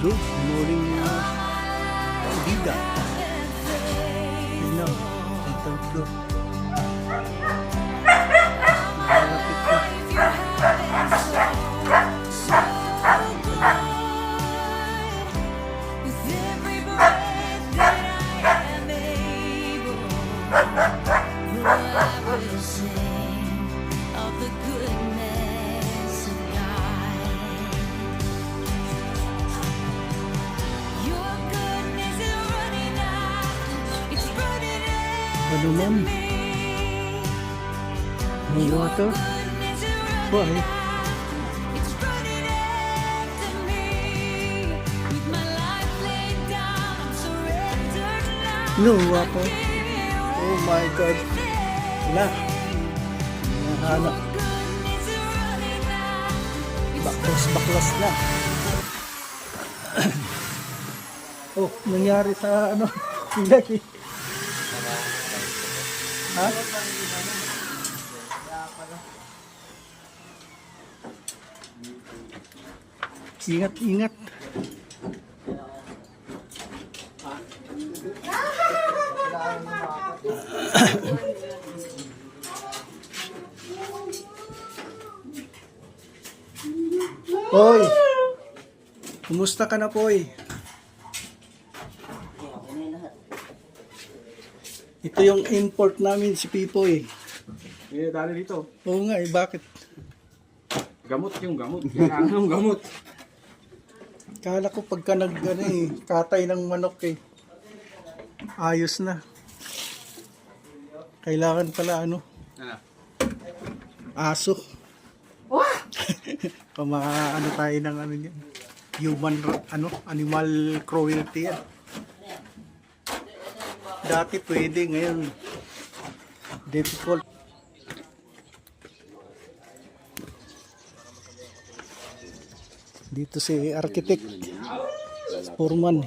Good morning mga kaibigan. Tignan, ang tatlo. Malapit na. Ano man? No water? Why? No water? Oh my God! Wala. Nahanap. Baklas na. Oh, nangyari sa ano? Lagi. Ha? Ingat. Hoy! Kumusta ka na, Poy? Ito yung import namin si Pipoy. Dali dito. Oo nga bakit? Gamot yung gamot. Kailangan ng gamot. Kala ko pagka katay ng manok ayos na. Kailangan pala aso. Kamaano tayo ng niyan. Animal cruelty yan. Dati pwede, ngayon difficult. Dito si architect, foreman.